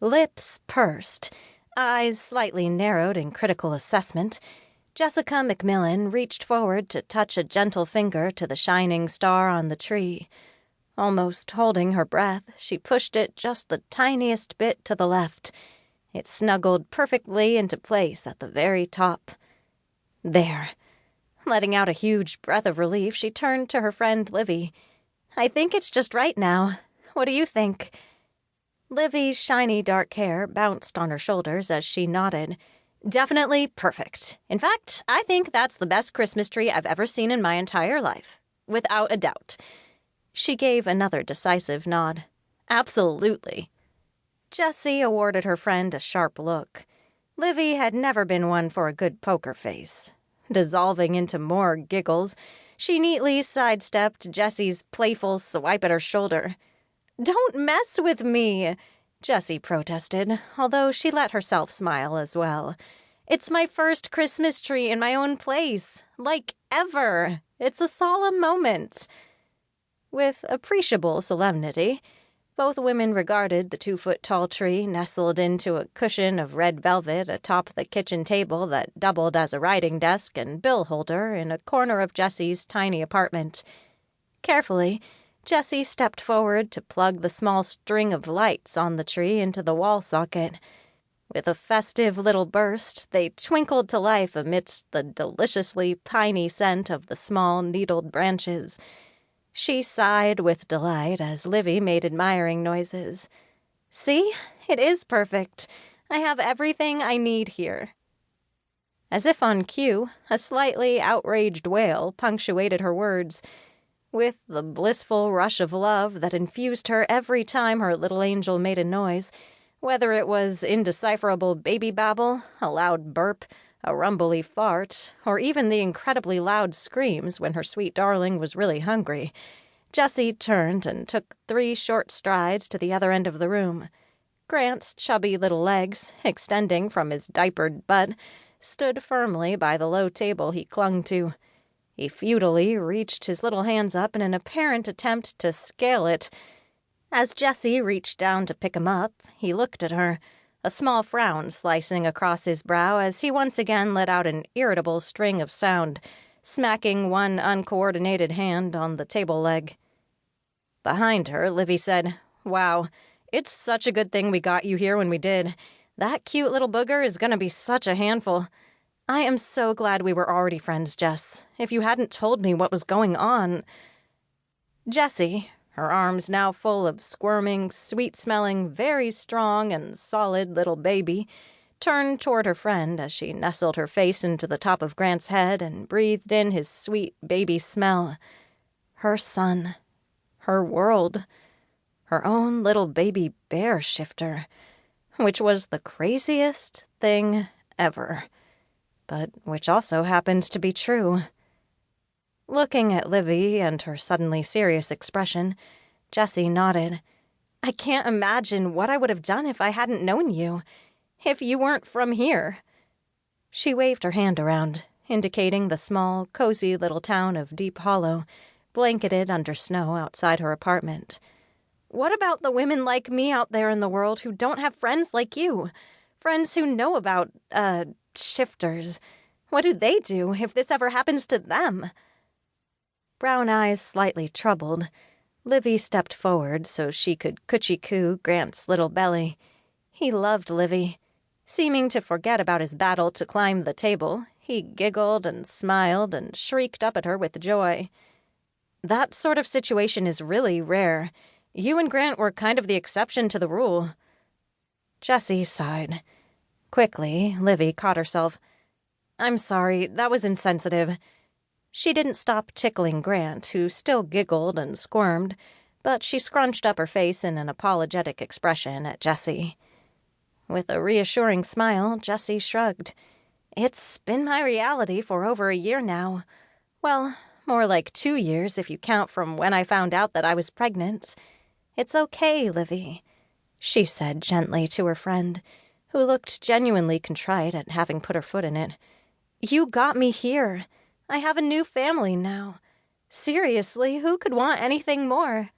Lips pursed, eyes slightly narrowed in critical assessment, Jessica McMillan reached forward to touch a gentle finger to the shining star on the tree. Almost holding her breath, she pushed it just the tiniest bit to the left. It snuggled perfectly into place at the very top. There. Letting out a huge breath of relief, she turned to her friend Livy. "I think it's just right now. What do you think?" Livy's shiny dark hair bounced on her shoulders as she nodded. "Definitely perfect. In fact, I think that's the best Christmas tree I've ever seen in my entire life. Without a doubt." She gave another decisive nod. "Absolutely." Jessie awarded her friend a sharp look. Livy had never been one for a good poker face. Dissolving into more giggles, she neatly sidestepped Jessie's playful swipe at her shoulder. "Don't mess with me," Jessie protested, although she let herself smile as well. "It's my first Christmas tree in my own place, like ever. It's a solemn moment." With appreciable solemnity, both women regarded the 2-foot-tall tree nestled into a cushion of red velvet atop the kitchen table that doubled as a writing desk and bill holder in a corner of Jessie's tiny apartment. Carefully, Jessie stepped forward to plug the small string of lights on the tree into the wall socket. With a festive little burst, they twinkled to life amidst the deliciously piney scent of the small needled branches. She sighed with delight as Livy made admiring noises. "See? It is perfect. I have everything I need here." As if on cue, a slightly outraged wail punctuated her words. With the blissful rush of love that infused her every time her little angel made a noise, whether it was indecipherable baby babble, a loud burp, a rumbly fart, or even the incredibly loud screams when her sweet darling was really hungry, Jessie turned and took 3 short strides to the other end of the room. Grant's chubby little legs, extending from his diapered butt, stood firmly by the low table he clung to. He futilely reached his little hands up in an apparent attempt to scale it. As Jessie reached down to pick him up, he looked at her, a small frown slicing across his brow as he once again let out an irritable string of sound, smacking one uncoordinated hand on the table leg. Behind her, Livy said, "Wow, it's such a good thing we got you here when we did. That cute little booger is going to be such a handful. I am so glad we were already friends, Jess. If you hadn't told me what was going on..." Jessie, her arms now full of squirming, sweet-smelling, very strong and solid little baby, turned toward her friend as she nestled her face into the top of Grant's head and breathed in his sweet baby smell. Her son. Her world. Her own little baby bear shifter. Which was the craziest thing ever. But which also happened to be true. Looking at Livy and her suddenly serious expression, Jessie nodded. "I can't imagine what I would have done if I hadn't known you. If you weren't from here." She waved her hand around, indicating the small, cozy little town of Deep Hollow, blanketed under snow outside her apartment. "What about the women like me out there in the world who don't have friends like you? Friends who know about, shifters. What do they do if this ever happens to them?" Brown eyes slightly troubled, Livy stepped forward so she could coochie-coo Grant's little belly. He loved Livy. Seeming to forget about his battle to climb the table, he giggled and smiled and shrieked up at her with joy. "That sort of situation is really rare. You and Grant were kind of the exception to the rule." Jessie sighed. Quickly, Livy caught herself. "I'm sorry, that was insensitive." She didn't stop tickling Grant, who still giggled and squirmed, but she scrunched up her face in an apologetic expression at Jessie. With a reassuring smile, Jessie shrugged. "It's been my reality for over a year now. Well, more like 2 years if you count from when I found out that I was pregnant. It's okay, Livy," she said gently to her friend, who looked genuinely contrite at having put her foot in it. "You got me here. I have a new family now. Seriously, who could want anything more?